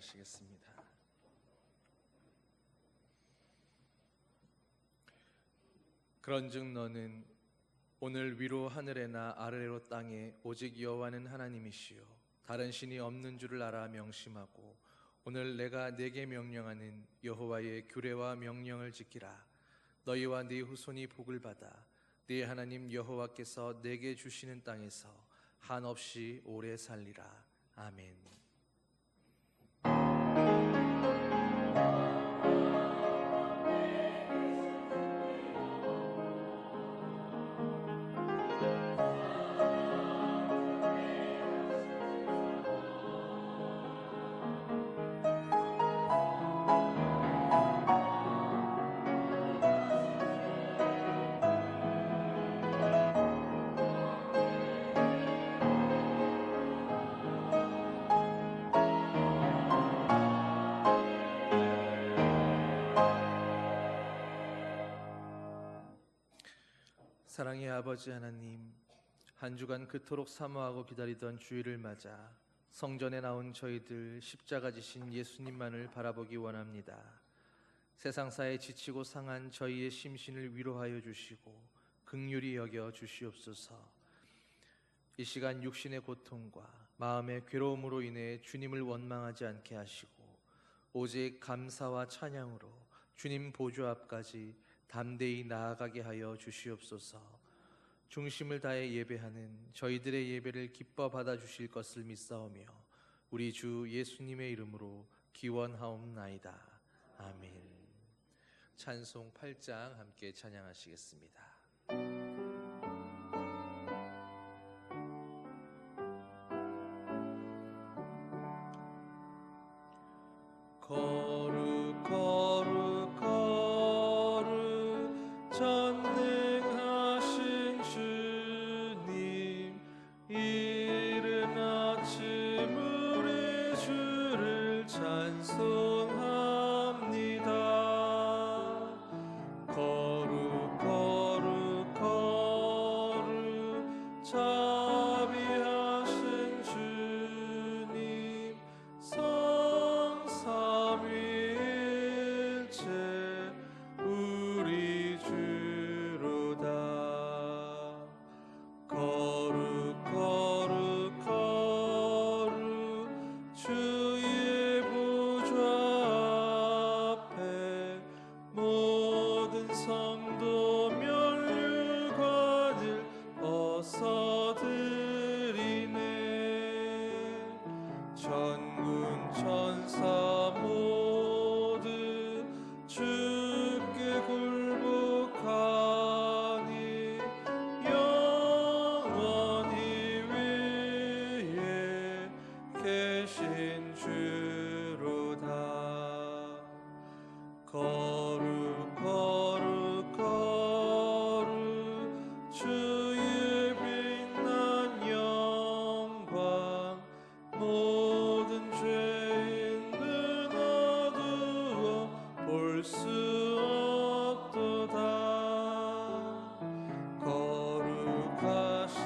찬양하시겠습니다. 그런즉 너는 오늘 위로 하늘에나 아래로 땅에 오직 여호와는 하나님이시요 다른 신이 없는 줄을 알아 명심하고 오늘 내가 네게 명령하는 여호와의 규례와 명령을 지키라. 너희와 네 후손이 복을 받아 네 하나님 여호와께서 네게 주시는 땅에서 한없이 오래 살리라. 아멘. 사랑의 아버지 하나님, 한 주간 그토록 사모하고 기다리던 주일을 맞아 성전에 나온 저희들 십자가 지신 예수님만을 바라보기 원합니다. 세상사에 지치고 상한 저희의 심신을 위로하여 주시고 긍휼히 여겨 주시옵소서. 이 시간 육신의 고통과 마음의 괴로움으로 인해 주님을 원망하지 않게 하시고 오직 감사와 찬양으로 주님 보좌 앞까지 담대히 나아가게 하여 주시옵소서. 중심을 다해 예배하는 저희들의 예배를 기뻐 받아주실 것을 믿사오며 우리 주 예수님의 이름으로 기원하옵나이다. 아멘. 찬송 8장 함께 찬양하시겠습니다. 거룩 거룩 거룩 전능하신 주님, 이른 아침 우리 주를 찬송합니다. 거룩 거룩 거룩 자비하신 주님, 성삼위일체 우리 주로다. 거룩 거룩 거룩 주의 보좌 앞에 모든 성도 면류관을 어서 드리네. 전군 천사 모두 주께 굴복하니 영원히 위에 계신 주로다. 거룩 거룩 거룩 주의 빛난 영광 모든 죄인은 어두워 볼 수 없도다. 거룩하신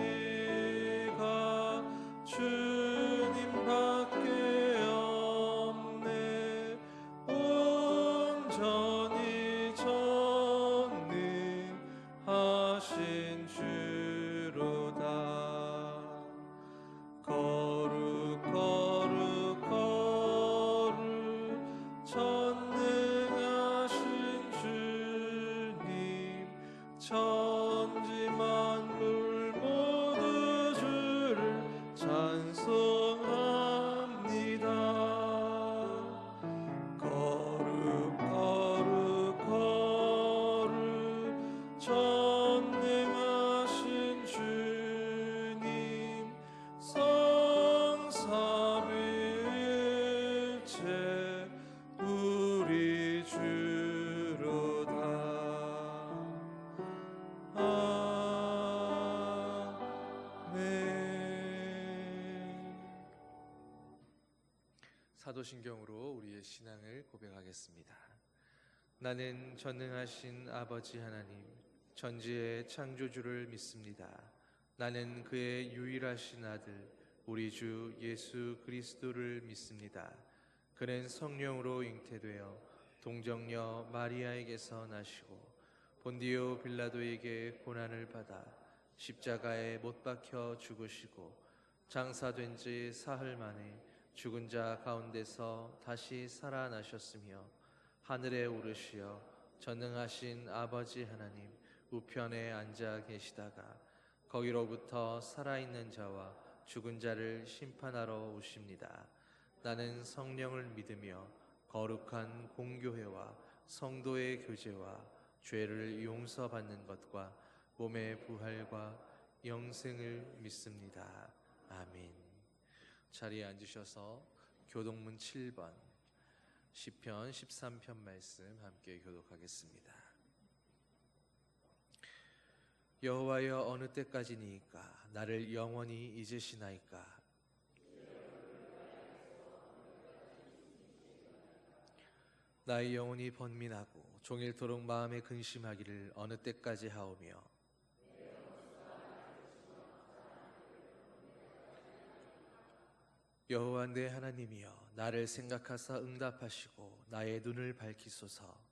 이가 주님밖에 없네. 온전히 전능하신 주로다. 거룩 거룩 거룩 전능하신 주님, 천지 만물 모두 주를 찬송합니다. 거룩 거룩 거룩 전능하신 주님, 성삼위일체 우리 주로다. 아멘. 사도신경으로 우리의 신앙을 고백하겠습니다. 나는 전능하신 아버지 하나님, 전지의 창조주를 믿습니다. 나는 그의 유일하신 아들 우리 주 예수 그리스도를 믿습니다. 그는 성령으로 잉태되어 동정녀 마리아에게서 나시고 본디오 빌라도에게 고난을 받아 십자가에 못 박혀 죽으시고 장사된 지 사흘 만에 죽은 자 가운데서 다시 살아나셨으며 하늘에 오르시어 전능하신 아버지 하나님 우편에 앉아 계시다가 거기로부터 살아있는 자와 죽은 자를 심판하러 오십니다. 나는 성령을 믿으며 거룩한 공교회와 성도의 교제와 죄를 용서받는 것과 몸의 부활과 영생을 믿습니다. 아멘. 자리에 앉으셔서 교독문 7번 시편 13편 말씀 함께 교독하겠습니다. 여호와여, 어느 때까지니이까? 나를 영원히 잊으시나이까? 나의 영혼이 번민하고 종일토록 마음에 근심하기를 어느 때까지 하오며, 여호와 내 하나님이여, 나를 생각하사 응답하시고 나의 눈을 밝히소서.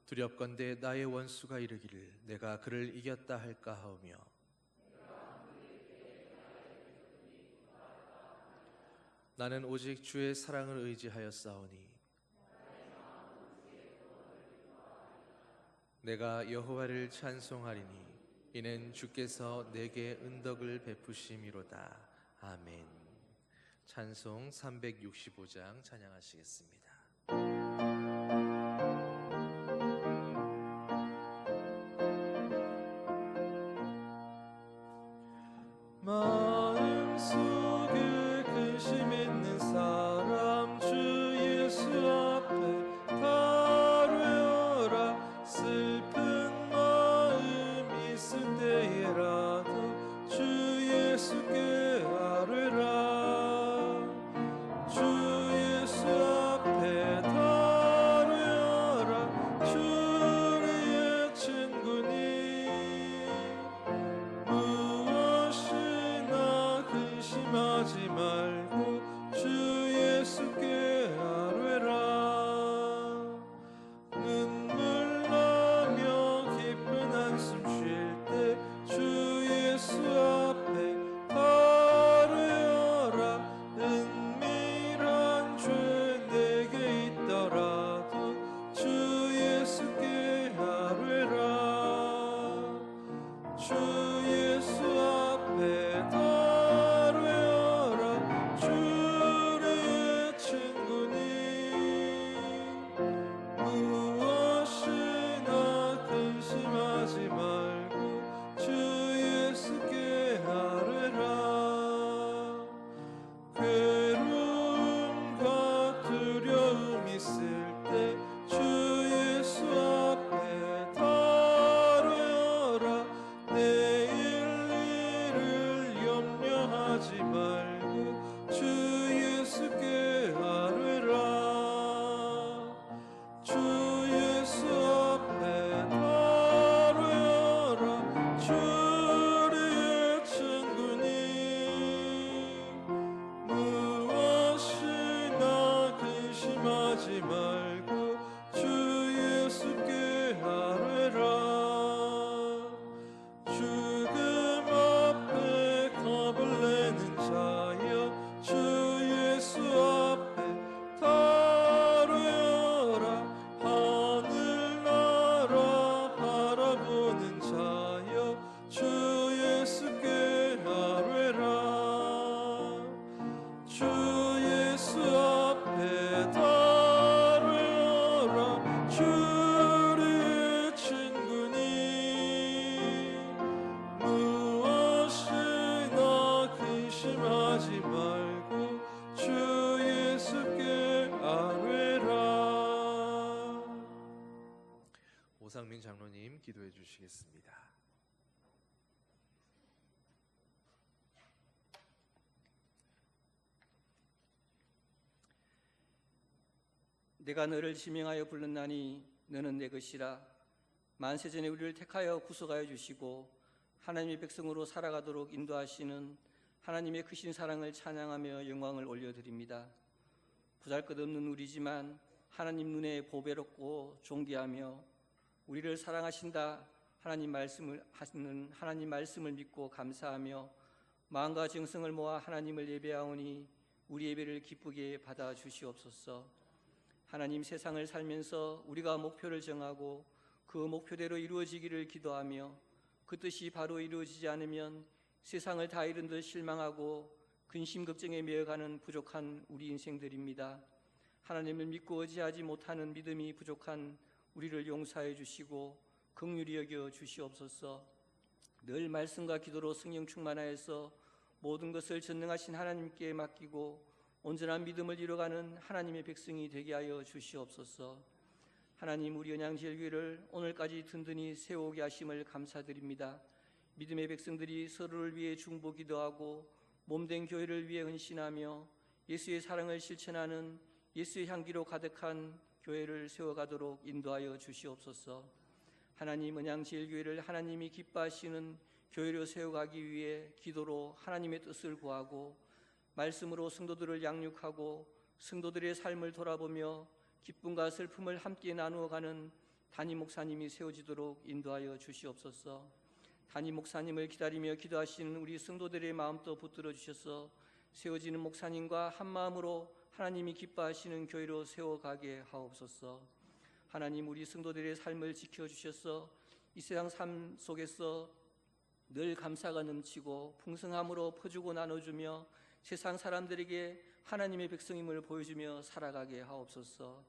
두렵건대 나의 원수가 이르기를 내가 그를 이겼다 할까 하오며, 나는 오직 주의 사랑을 의지하였사오니 내가 여호와를 찬송하리니 이는 주께서 내게 은덕을 베푸심이로다. 아멘. 찬송 365장 찬양하시겠습니다. 마음속에 근심 있는 사람 주 예수 앞에 다루어라. 슬픈 마음 있을 때에라도 주 예수께 아뢰라. 주 예수 앞에 다루어라. 주 우리의 친구니 근심하지 말고 주 예수께 아뢰라. 눈물 나며 깊은 한숨 쉴 때 주 예수 앞에 아뢰어라. 은밀한 죄 내게 있더라도 주 예수께 아뢰라. 주 예수 앞에 근심하지 말고 주 예수께 아뢰라. 괴로움과 두려움 있을 때 주 예수 앞에 다루어라. 내일 일을 염려하지 말고 주 예수께 아뢰라. 주 예수 앞에 다루어라. 주 우리의 친구니 무엇이나 근심하지 말고 주 예수께 아뢰라. 죽음 앞에 겁을 내는 자여 주 예수 앞에 다루어라. 하늘나라 바라보는 자여 주 예수께 아뢰라. 주 예수 앞에 다루어라. 주 우리의 친구니 무엇이나 근심하지 말고 주 예수께 아뢰라. 오상민 장로님 기도해 주시겠습니다. 내가 너를 지명하여 불렀나니 너는 내 것이라. 만세전에 우리를 택하여 구속하여 주시고 하나님의 백성으로 살아가도록 인도하시는 하나님의 크신 사랑을 찬양하며 영광을 올려드립니다. 보잘것없는 우리지만 하나님 눈에 보배롭고 존귀하며 우리를 사랑하신다 하나님 말씀을 믿고 감사하며 마음과 정성을 모아 하나님을 예배하오니 우리 예배를 기쁘게 받아 주시옵소서. 하나님, 세상을 살면서 우리가 목표를 정하고 그 목표대로 이루어지기를 기도하며 그 뜻이 바로 이루어지지 않으면 세상을 다 잃은 듯 실망하고 근심 걱정에 매여가는 부족한 우리 인생들입니다. 하나님을 믿고 의지하지 못하는 믿음이 부족한 우리를 용서해 주시고 긍휼히 여겨 주시옵소서. 늘 말씀과 기도로 성령 충만하여서 모든 것을 전능하신 하나님께 맡기고 온전한 믿음을 이뤄가는 하나님의 백성이 되게 하여 주시옵소서. 하나님, 우리 언양제일교회를 오늘까지 든든히 세워오게 하심을 감사드립니다. 믿음의 백성들이 서로를 위해 중보 기도하고 몸된 교회를 위해 헌신하며 예수의 사랑을 실천하는 예수의 향기로 가득한 교회를 세워가도록 인도하여 주시옵소서. 하나님, 언양제일교회를 하나님이 기뻐하시는 교회로 세워가기 위해 기도로 하나님의 뜻을 구하고 말씀으로 성도들을 양육하고 성도들의 삶을 돌아보며 기쁨과 슬픔을 함께 나누어가는 담임 목사님이 세워지도록 인도하여 주시옵소서. 담임 목사님을 기다리며 기도하시는 우리 성도들의 마음도 붙들어 주셔서 세워지는 목사님과 한마음으로 하나님이 기뻐하시는 교회로 세워가게 하옵소서. 하나님, 우리 성도들의 삶을 지켜주셔서 이 세상 삶 속에서 늘 감사가 넘치고 풍성함으로 퍼주고 나눠주며 세상 사람들에게 하나님의 백성임을 보여주며 살아가게 하옵소서.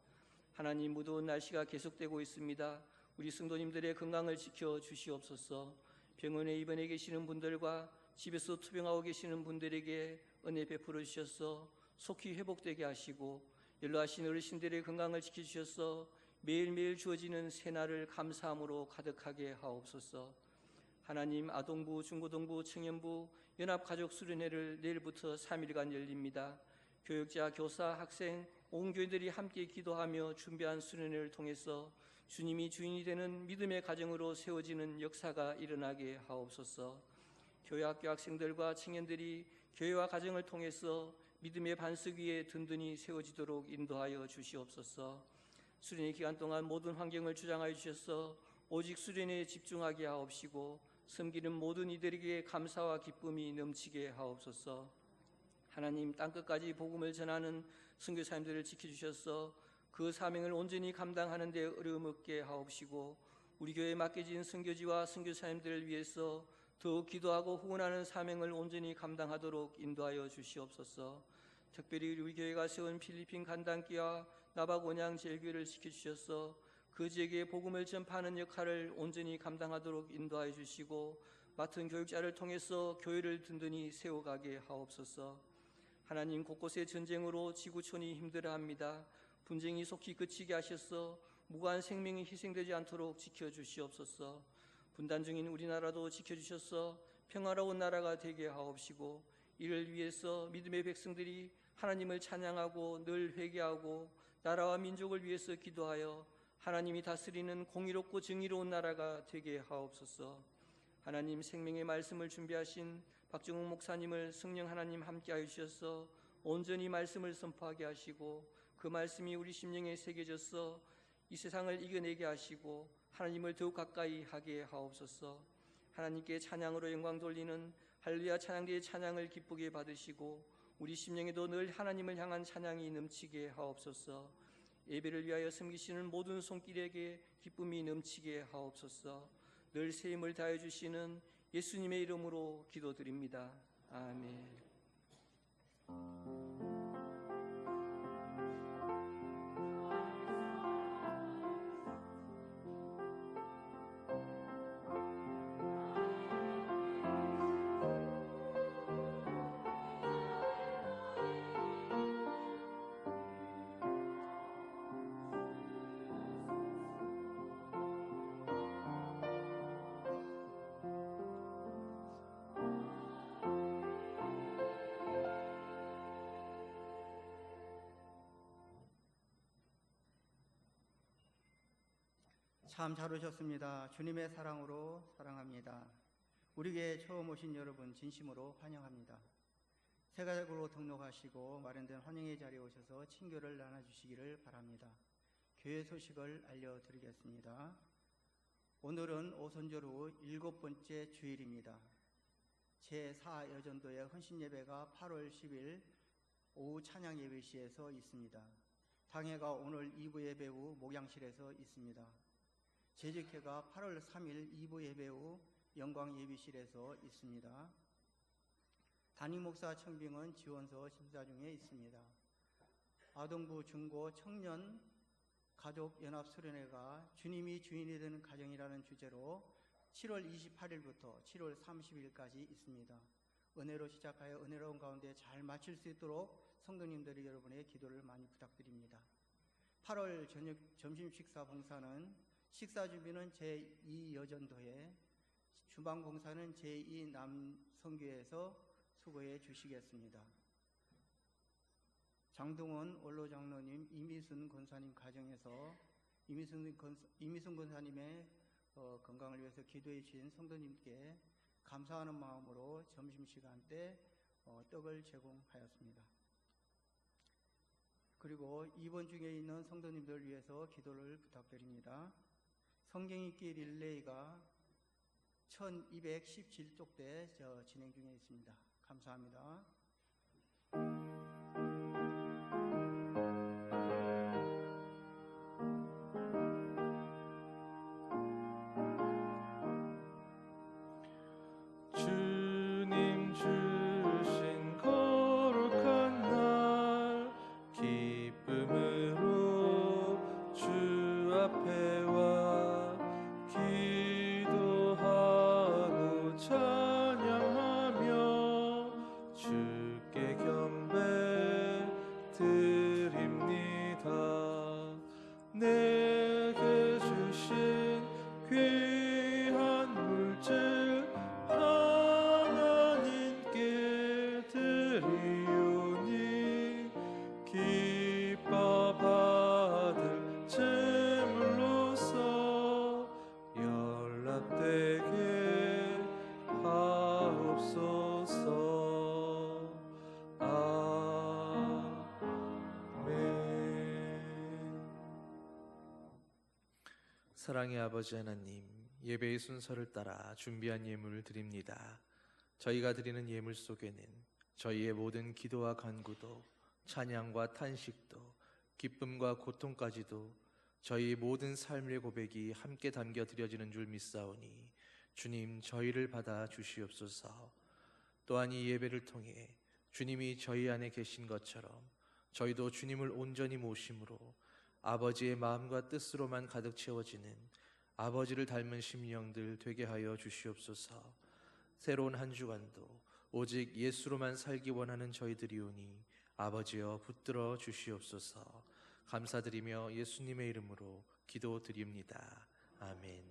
하나님, 무더운 날씨가 계속되고 있습니다. 우리 성도님들의 건강을 지켜주시옵소서. 병원에 입원해 계시는 분들과 집에서 투병하고 계시는 분들에게 은혜 베풀어 주셔서 속히 회복되게 하시고 연로하신 어르신들의 건강을 지켜주셔서 매일매일 주어지는 새날을 감사함으로 가득하게 하옵소서. 하나님, 아동부, 중고등부, 청년부 연합가족수련회를 내일부터 3일간 열립니다. 교육자, 교사, 학생, 온 교인들이 함께 기도하며 준비한 수련회를 통해서 주님이 주인이 되는 믿음의 가정으로 세워지는 역사가 일어나게 하옵소서. 교회 학교 학생들과 청년들이 교회와 가정을 통해서 믿음의 반석 위에 든든히 세워지도록 인도하여 주시옵소서. 수련회 기간 동안 모든 환경을 주장하여 주셔서 오직 수련회에 집중하게 하옵시고 섬기는 모든 이들에게 감사와 기쁨이 넘치게 하옵소서. 하나님, 땅끝까지 복음을 전하는 선교사님들을 지켜주셔서 그 사명을 온전히 감당하는 데 어려움 없게 하옵시고 우리 교회에 맡겨진 선교지와 선교사님들을 위해서 더욱 기도하고 후원하는 사명을 온전히 감당하도록 인도하여 주시옵소서. 특별히 우리 교회가 세운 필리핀 간단기와 나바곤양 제일교회를 지켜주셔서 그 지역에 복음을 전파하는 역할을 온전히 감당하도록 인도하여 주시고 맡은 교육자를 통해서 교회를 든든히 세워가게 하옵소서. 하나님, 곳곳의 전쟁으로 지구촌이 힘들어합니다. 분쟁이 속히 그치게 하셔서 무고한 생명이 희생되지 않도록 지켜주시옵소서. 분단 중인 우리나라도 지켜주셔서 평화로운 나라가 되게 하옵시고 이를 위해서 믿음의 백성들이 하나님을 찬양하고 늘 회개하고 나라와 민족을 위해서 기도하여 하나님이 다스리는 공의롭고 정의로운 나라가 되게 하옵소서. 하나님, 생명의 말씀을 준비하신 박정욱 목사님을 성령 하나님 함께하여 주셔서 온전히 말씀을 선포하게 하시고 그 말씀이 우리 심령에 새겨져서 이 세상을 이겨내게 하시고 하나님을 더욱 가까이 하게 하옵소서. 하나님께 찬양으로 영광 돌리는 할렐루야 찬양대의 찬양을 기쁘게 받으시고 우리 심령에도 늘 하나님을 향한 찬양이 넘치게 하옵소서. 예배를 위하여 섬기시는 모든 손길에게 기쁨이 넘치게 하옵소서. 늘 새 힘을 다해 주시는 예수님의 이름으로 기도드립니다. 아멘. 참 잘 오셨습니다. 주님의 사랑으로 사랑합니다. 우리에게 처음 오신 여러분 진심으로 환영합니다. 새가족으로 등록하시고 마련된 환영의 자리에 오셔서 친교를 나눠주시기를 바랍니다. 교회 소식을 알려드리겠습니다. 오늘은 오순절 후 7번째 주일입니다. 제4여전도의 헌신예배가 8월 10일 오후 찬양예배시에서 있습니다. 당회가 오늘 2부 예배 후 목양실에서 있습니다. 재직회가 8월 3일 2부 예배 후 영광예비실에서 있습니다. 담임목사 청빙은 지원서 심사 중에 있습니다. 아동부 중고 청년 가족연합수련회가 주님이 주인이 되는 가정이라는 주제로 7월 28일부터 7월 30일까지 있습니다. 은혜로 시작하여 은혜로운 가운데 잘 마칠 수 있도록 성도님들이 여러분의 기도를 많이 부탁드립니다. 8월 저녁 점심 식사 봉사는 식사 준비는 제2여전도회, 주방 봉사는 제2남성교회에서 수고해 주시겠습니다. 장동원 원로장로님, 이미순 권사님 가정에서 이미순 권사님의 건강을 위해서 기도해 주신 성도님께 감사하는 마음으로 점심시간 때 떡을 제공하였습니다. 그리고 입원 중에 있는 성도님들을 위해서 기도를 부탁드립니다. 성경읽기 릴레이가 1217쪽 때 진행 중에 있습니다. 감사합니다. 주님 주신 거룩한 날 기쁨으로 주 앞에 와 기도하고 찬양하며 주께 경배 드립니다. 내게 주신 귀한 물질 하나님께 드리오니 기뻐 받을 제물로서 연락되게 하옵소서. 아멘. 사랑의 아버지 하나님, 예배의 순서를 따라 준비한 예물을 드립니다. 저희가 드리는 예물 속에는 저희의 모든 기도와 간구도, 찬양과 탄식도, 기쁨과 고통까지도 저희 모든 삶의 고백이 함께 담겨 드려지는 줄 믿사오니 주님, 저희를 받아 주시옵소서. 또한 이 예배를 통해 주님이 저희 안에 계신 것처럼 저희도 주님을 온전히 모심으로 아버지의 마음과 뜻으로만 가득 채워지는 아버지를 닮은 심령들 되게 하여 주시옵소서. 새로운 한 주간도 오직 예수로만 살기 원하는 저희들이오니 아버지여 붙들어 주시옵소서. 감사드리며 예수님의 이름으로 기도드립니다. 아멘.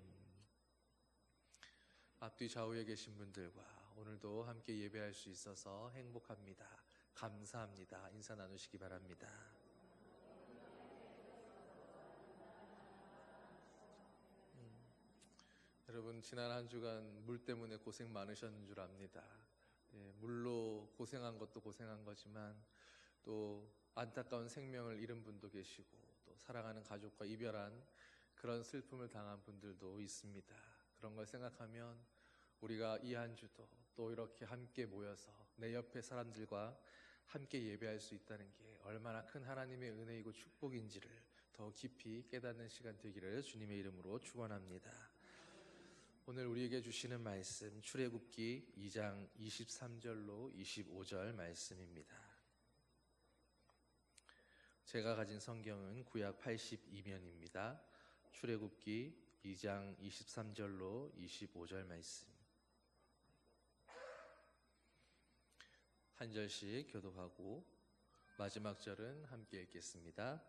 앞뒤 좌우에 계신 분들과 오늘도 함께 예배할 수 있어서 행복합니다. 감사합니다. 인사 나누시기 바랍니다. 여러분, 지난 한 주간 물 때문에 고생 많으셨는 줄 압니다. 물로 고생한 것도 고생한 거지만 또 안타까운 생명을 잃은 분도 계시고 또 사랑하는 가족과 이별한 그런 슬픔을 당한 분들도 있습니다. 그런 걸 생각하면 우리가 이 한 주도 또 이렇게 함께 모여서 내 옆에 사람들과 함께 예배할 수 있다는 게 얼마나 큰 하나님의 은혜이고 축복인지를 더 깊이 깨닫는 시간 되기를 주님의 이름으로 축원합니다. 오늘 우리에게 주시는 말씀 출애굽기 2장 23절로 25절 말씀입니다. 제가 가진 성경은 구약 82면입니다. 출애굽기 2장 23절로 25절 말씀 한 절씩 교독하고 마지막 절은 함께 읽겠습니다.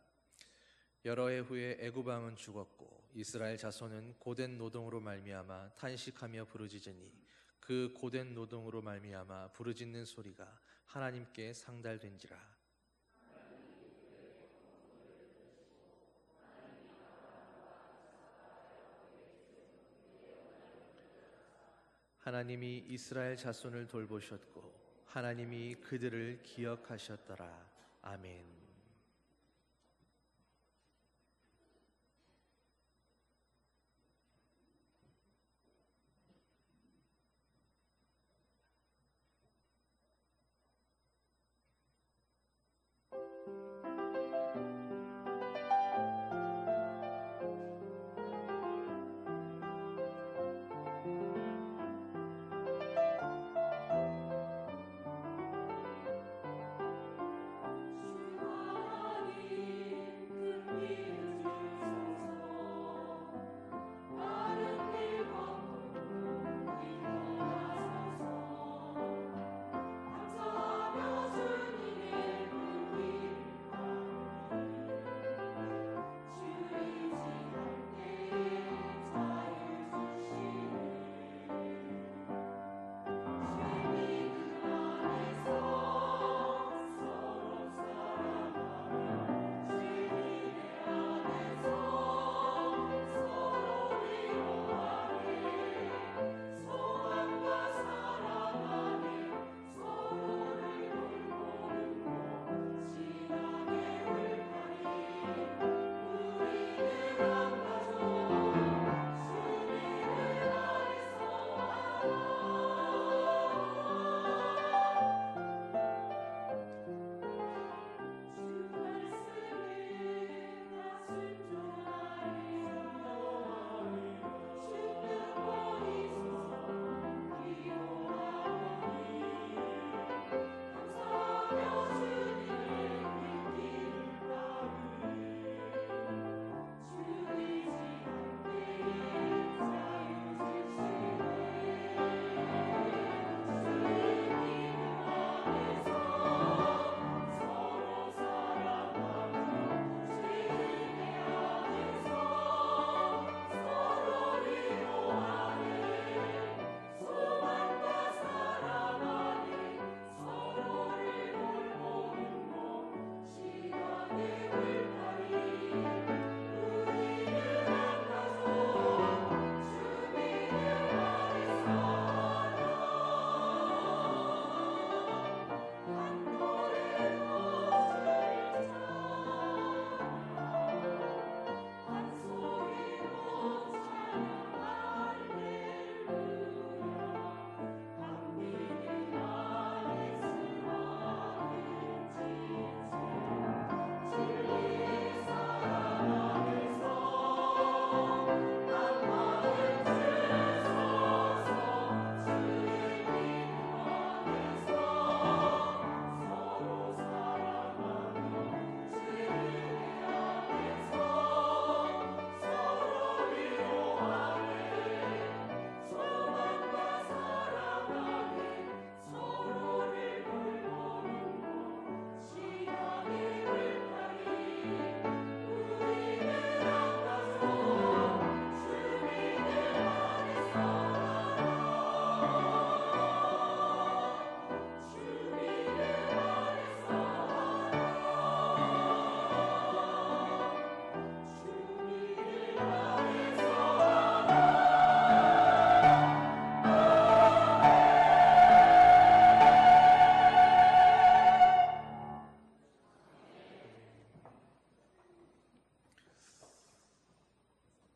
여러 해 후에 애굽 왕은 죽었고 이스라엘 자손은 고된 노동으로 말미암아 탄식하며 부르짖으니 그 고된 노동으로 말미암아 부르짖는 소리가 하나님께 상달된지라. 하나님이 이스라엘 자손을 돌보셨고 하나님이 그들을 기억하셨더라. 아멘.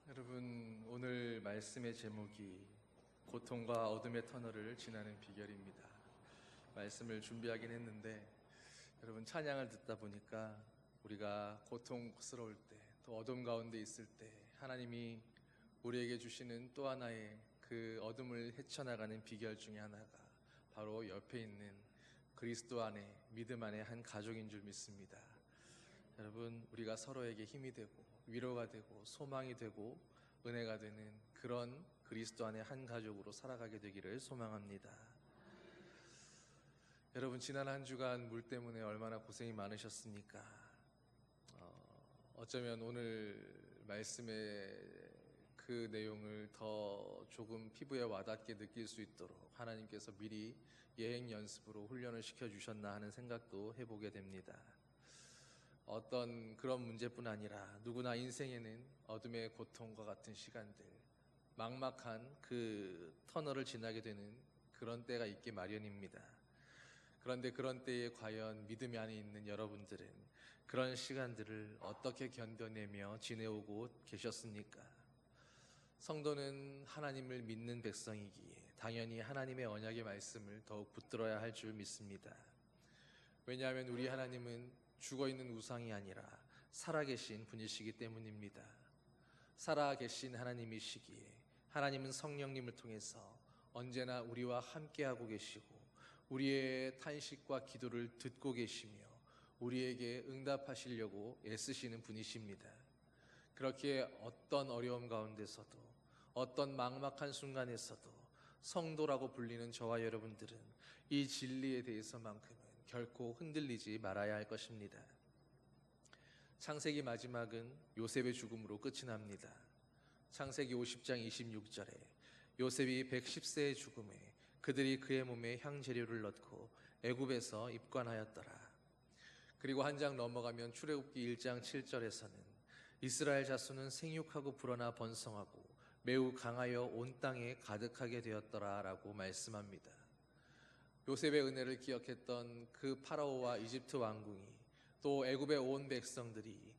여러분, 오늘 말씀의 제목이 고통과 어둠의 터널을 지나는 비결입니다. 말씀을 준비하긴 했는데 여러분, 찬양을 듣다 보니까 우리가 고통스러울 때, 또 어둠 가운데 있을 때 하나님이 우리에게 주시는 또 하나의 그 어둠을 헤쳐나가는 비결 중에 하나가 바로 옆에 있는 그리스도 안에, 믿음 안에 한 가족인 줄 믿습니다. 여러분, 우리가 서로에게 힘이 되고 위로가 되고 소망이 되고 은혜가 되는 그런 그리스도 안에 한 가족으로 살아가게 되기를 소망합니다. 여러분, 지난 한 주간 물 때문에 얼마나 고생이 많으셨습니까? 어쩌면 오늘 말씀의 그 내용을 더 조금 피부에 와닿게 느낄 수 있도록 하나님께서 미리 예행 연습으로 훈련을 시켜주셨나 하는 생각도 해보게 됩니다. 어떤 그런 문제뿐 아니라 누구나 인생에는 어둠의 고통과 같은 시간들, 막막한 그 터널을 지나게 되는 그런 때가 있기 마련입니다. 그런데 그런 때에 과연 믿음이 안에 있는 여러분들은 그런 시간들을 어떻게 견뎌내며 지내오고 계셨습니까? 성도는 하나님을 믿는 백성이기에 당연히 하나님의 언약의 말씀을 더욱 붙들어야 할 줄 믿습니다. 왜냐하면 우리 하나님은 죽어있는 우상이 아니라 살아계신 분이시기 때문입니다. 살아계신 하나님이시기에 하나님은 성령님을 통해서 언제나 우리와 함께하고 계시고 우리의 탄식과 기도를 듣고 계시며 우리에게 응답하시려고 애쓰시는 분이십니다. 그렇게 어떤 어려움 가운데서도 어떤 막막한 순간에서도 성도라고 불리는 저와 여러분들은 이 진리에 대해서만큼은 결코 흔들리지 말아야 할 것입니다. 창세기 마지막은 요셉의 죽음으로 끝이 납니다. 창세기 50장 26절에 요셉이 110세의 죽음에 그들이 그의 몸에 향재료를 넣고 애굽에서 입관하였더라. 그리고 한 장 넘어가면 출애굽기 1장 7절에서는 이스라엘 자손은 생육하고 불어나 번성하고 매우 강하여 온 땅에 가득하게 되었더라 라고 말씀합니다. 요셉의 은혜를 기억했던 그 파라오와 이집트 왕궁이 또 애굽의 온 백성들이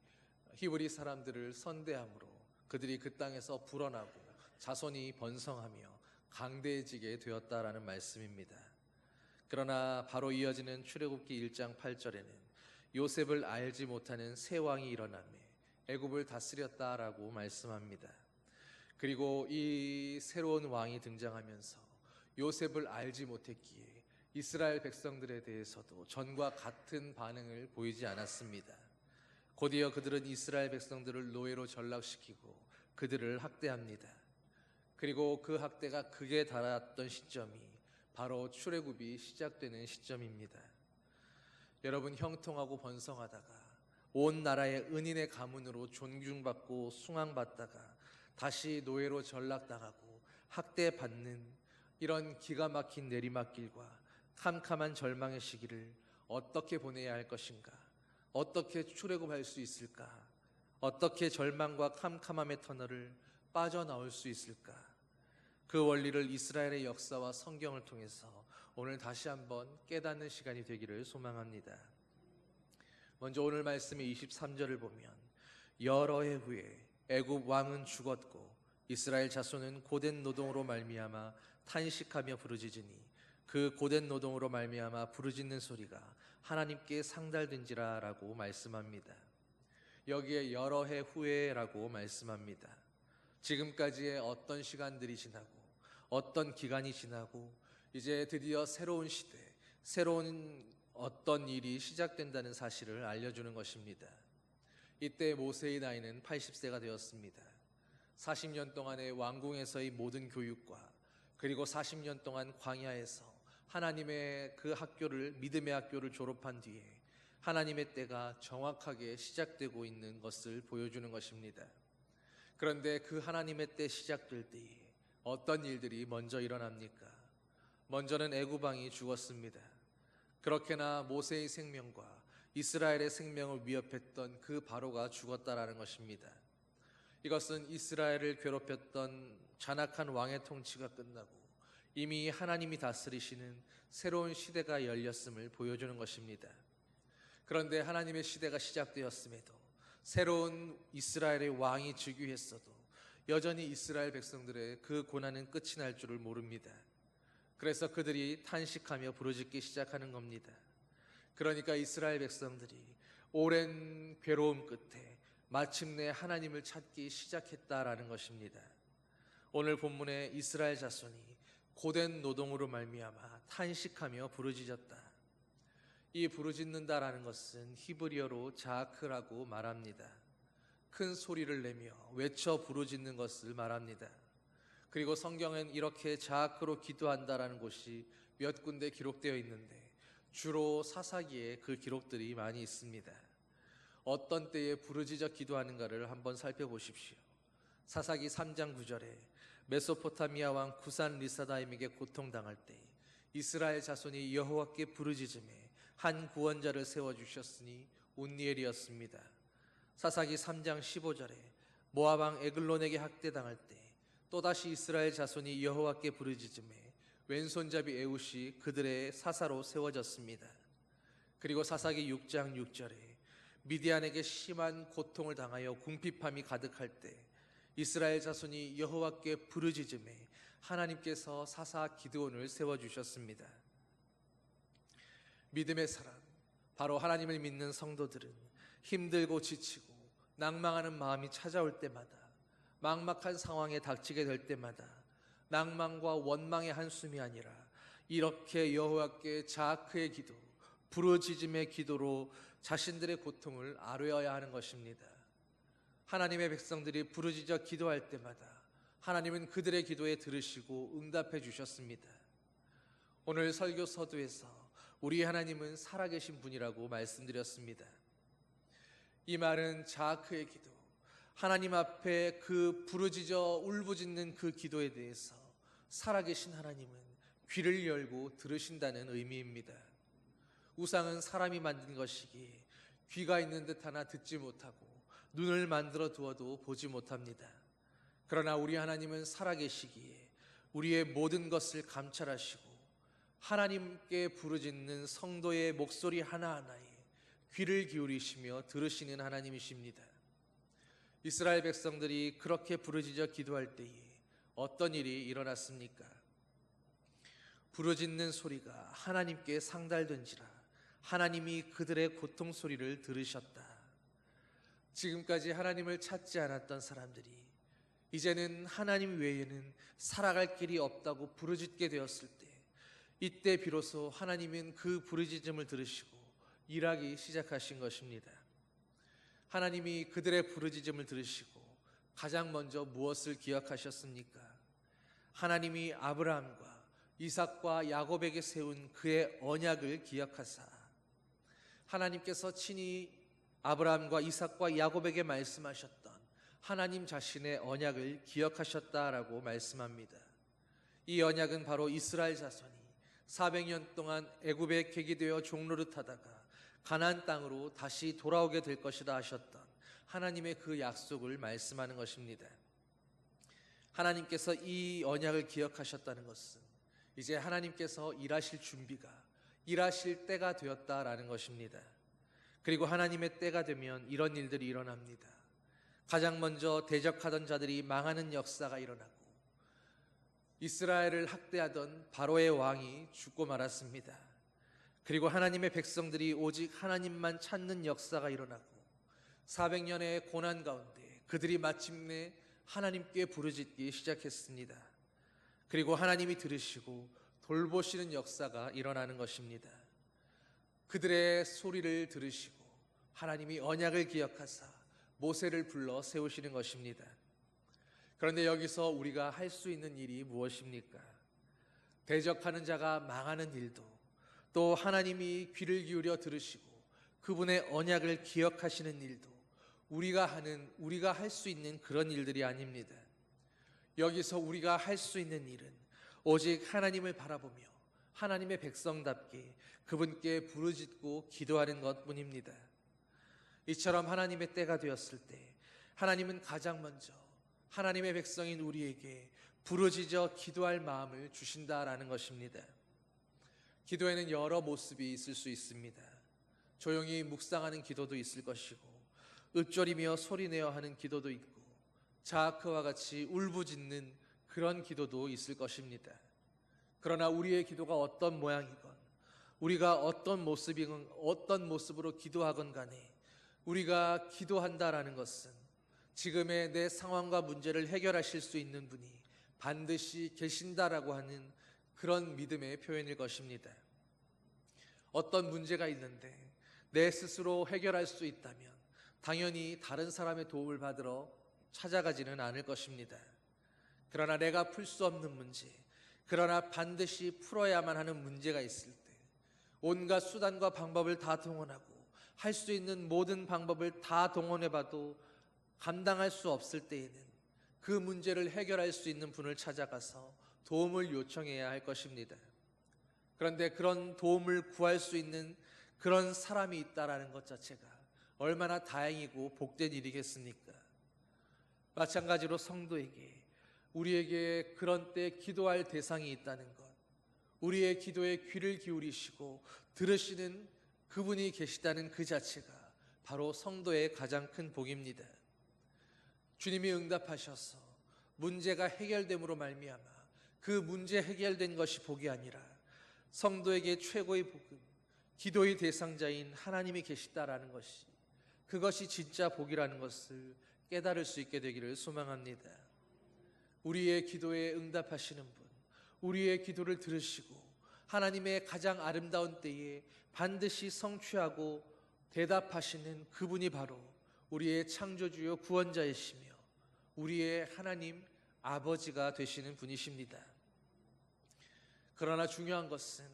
히브리 사람들을 선대함으로 그들이 그 땅에서 불어나고 자손이 번성하며 강대해지게 되었다라는 말씀입니다. 그러나 바로 이어지는 출애굽기 1장 8절에는 요셉을 알지 못하는 새 왕이 일어나며 애굽을 다스렸다라고 말씀합니다. 그리고 이 새로운 왕이 등장하면서 요셉을 알지 못했기에 이스라엘 백성들에 대해서도 전과 같은 반응을 보이지 않았습니다. 곧이어 그들은 이스라엘 백성들을 노예로 전락시키고 그들을 학대합니다. 그리고 그 학대가 극에 달았던 시점이 바로 출애굽이 시작되는 시점입니다. 여러분, 형통하고 번성하다가 온 나라의 은인의 가문으로 존중받고 숭앙받다가 다시 노예로 전락당하고 학대받는 이런 기가 막힌 내리막길과 캄캄한 절망의 시기를 어떻게 보내야 할 것인가? 어떻게 출애굽할 수 있을까? 어떻게 절망과 캄캄함의 터널을 빠져나올 수 있을까? 그 원리를 이스라엘의 역사와 성경을 통해서 오늘 다시 한번 깨닫는 시간이 되기를 소망합니다. 먼저 오늘 말씀의 23절을 보면 여러 해 후에 애굽 왕은 죽었고 이스라엘 자손은 고된 노동으로 말미암아 탄식하며 부르짖으니 그 고된 노동으로 말미암아 부르짖는 소리가 하나님께 상달된지라 라고 말씀합니다. 여기에 여러 해 후에라고 말씀합니다. 지금까지의 어떤 시간들이 지나고 어떤 기간이 지나고 이제 드디어 새로운 시대, 새로운 어떤 일이 시작된다는 사실을 알려주는 것입니다. 이때 모세의 나이는 80세가 되었습니다. 40년 동안의 왕궁에서의 모든 교육과 그리고 40년 동안 광야에서 하나님의 그 학교를, 믿음의 학교를 졸업한 뒤에 하나님의 때가 정확하게 시작되고 있는 것을 보여주는 것입니다. 그런데 그 하나님의 때 시작될 때에 어떤 일들이 먼저 일어납니까? 먼저는 애굽 왕이 죽었습니다. 그렇게나 모세의 생명과 이스라엘의 생명을 위협했던 그 바로가 죽었다라는 것입니다. 이것은 이스라엘을 괴롭혔던 잔악한 왕의 통치가 끝나고 이미 하나님이 다스리시는 새로운 시대가 열렸음을 보여주는 것입니다. 그런데 하나님의 시대가 시작되었음에도 새로운 이스라엘의 왕이 즉위했어도 여전히 이스라엘 백성들의 그 고난은 끝이 날 줄을 모릅니다. 그래서 그들이 탄식하며 부르짖기 시작하는 겁니다. 그러니까 이스라엘 백성들이 오랜 괴로움 끝에 마침내 하나님을 찾기 시작했다라는 것입니다. 오늘 본문에 이스라엘 자손이 고된 노동으로 말미암아 탄식하며 부르짖었다. 이 부르짖는다라는 것은 히브리어로 자아크라고 말합니다. 큰 소리를 내며 외쳐 부르짖는 것을 말합니다. 그리고 성경엔 이렇게 자아크로 기도한다라는 곳이 몇 군데 기록되어 있는데 주로 사사기에 그 기록들이 많이 있습니다. 어떤 때에 부르짖어 기도하는가를 한번 살펴보십시오. 사사기 3장 9절에 메소포타미아 왕 구산 리사다임에게 고통당할 때 이스라엘 자손이 여호와께 부르짖음에 한 구원자를 세워주셨으니 온니엘이었습니다. 사사기 3장 15절에 모압 왕 에글론에게 학대당할 때 또다시 이스라엘 자손이 여호와께 부르짖음에 왼손잡이 에훗이 그들의 사사로 세워졌습니다. 그리고 사사기 6장 6절에 미디안에게 심한 고통을 당하여 궁핍함이 가득할 때 이스라엘 자손이 여호와께 부르짖음에 하나님께서 사사 기드온을 세워주셨습니다. 믿음의 사람, 바로 하나님을 믿는 성도들은 힘들고 지치고 낭망하는 마음이 찾아올 때마다, 막막한 상황에 닥치게 될 때마다 낭만과 원망의 한숨이 아니라 이렇게 여호와께 자아크의 기도, 부르짖음의 기도로 자신들의 고통을 아뢰어야 하는 것입니다. 하나님의 백성들이 부르짖어 기도할 때마다 하나님은 그들의 기도에 들으시고 응답해 주셨습니다. 오늘 설교 서두에서 우리 하나님은 살아계신 분이라고 말씀드렸습니다. 이 말은 자아크의 기도, 하나님 앞에 그 부르짖어 울부짖는 그 기도에 대해서 살아계신 하나님은 귀를 열고 들으신다는 의미입니다. 우상은 사람이 만든 것이기에 귀가 있는 듯 하나 듣지 못하고 눈을 만들어 두어도 보지 못합니다. 그러나 우리 하나님은 살아계시기에 우리의 모든 것을 감찰하시고 하나님께 부르짖는 성도의 목소리 하나하나에 귀를 기울이시며 들으시는 하나님이십니다. 이스라엘 백성들이 그렇게 부르짖어 기도할 때에 어떤 일이 일어났습니까? 부르짖는 소리가 하나님께 상달된지라 하나님이 그들의 고통 소리를 들으셨다. 지금까지 하나님을 찾지 않았던 사람들이 이제는 하나님 외에는 살아갈 길이 없다고 부르짖게 되었을 때, 이때 비로소 하나님은 그 부르짖음을 들으시고 일하기 시작하신 것입니다. 하나님이 그들의 부르짖음을 들으시고 가장 먼저 무엇을 기억하셨습니까? 하나님이 아브라함과 이삭과 야곱에게 세운 그의 언약을 기억하사, 하나님께서 친히 아브라함과 이삭과 야곱에게 말씀하셨던 하나님 자신의 언약을 기억하셨다라고 말씀합니다. 이 언약은 바로 이스라엘 자손이 400년 동안 애굽에 객이되어 종노릇하다가 가나안 땅으로 다시 돌아오게 될 것이다 하셨던 하나님의 그 약속을 말씀하는 것입니다. 하나님께서 이 언약을 기억하셨다는 것은 이제 하나님께서 일하실 준비가, 일하실 때가 되었다라는 것입니다. 그리고 하나님의 때가 되면 이런 일들이 일어납니다. 가장 먼저 대적하던 자들이 망하는 역사가 일어나고 이스라엘을 학대하던 바로의 왕이 죽고 말았습니다. 그리고 하나님의 백성들이 오직 하나님만 찾는 역사가 일어나고 400년의 고난 가운데 그들이 마침내 하나님께 부르짖기 시작했습니다. 그리고 하나님이 들으시고 돌보시는 역사가 일어나는 것입니다. 그들의 소리를 들으시고 하나님이 언약을 기억하사 모세를 불러 세우시는 것입니다. 그런데 여기서 우리가 할 수 있는 일이 무엇입니까? 대적하는 자가 망하는 일도, 또 하나님이 귀를 기울여 들으시고 그분의 언약을 기억하시는 일도 우리가 할 수 있는 그런 일들이 아닙니다. 여기서 우리가 할 수 있는 일은 오직 하나님을 바라보며 하나님의 백성답게 그분께 부르짖고 기도하는 것뿐입니다. 이처럼 하나님의 때가 되었을 때 하나님은 가장 먼저 하나님의 백성인 우리에게 부르짖어 기도할 마음을 주신다라는 것입니다. 기도에는 여러 모습이 있을 수 있습니다. 조용히 묵상하는 기도도 있을 것이고, 읊조리며 소리내어 하는 기도도 있고, 자아크와 같이 울부짖는 그런 기도도 있을 것입니다. 그러나 우리의 기도가 어떤 모양이건, 우리가 어떤 모습으로 기도하건 간에 우리가 기도한다라는 것은 지금의 내 상황과 문제를 해결하실 수 있는 분이 반드시 계신다라고 하는 그런 믿음의 표현일 것입니다. 어떤 문제가 있는데 내 스스로 해결할 수 있다면 당연히 다른 사람의 도움을 받으러 찾아가지는 않을 것입니다. 그러나 내가 풀 수 없는 문제, 그러나 반드시 풀어야만 하는 문제가 있을 때 온갖 수단과 방법을 다 동원하고 할 수 있는 모든 방법을 다 동원해봐도 감당할 수 없을 때에는 그 문제를 해결할 수 있는 분을 찾아가서 도움을 요청해야 할 것입니다. 그런데 그런 도움을 구할 수 있는 그런 사람이 있다라는 것 자체가 얼마나 다행이고 복된 일이겠습니까? 마찬가지로 성도에게 우리에게 그런 때 기도할 대상이 있다는 것, 우리의 기도에 귀를 기울이시고 들으시는 그분이 계시다는 그 자체가 바로 성도의 가장 큰 복입니다. 주님이 응답하셔서 문제가 해결됨으로 말미암아 그 문제 해결된 것이 복이 아니라 성도에게 최고의 복은 기도의 대상자인 하나님이 계시다라는 것이, 그것이 진짜 복이라는 것을 깨달을 수 있게 되기를 소망합니다. 우리의 기도에 응답하시는 분, 우리의 기도를 들으시고 하나님의 가장 아름다운 때에 반드시 성취하고 대답하시는 그분이 바로 우리의 창조주요 구원자이시며 우리의 하나님 아버지가 되시는 분이십니다. 그러나 중요한 것은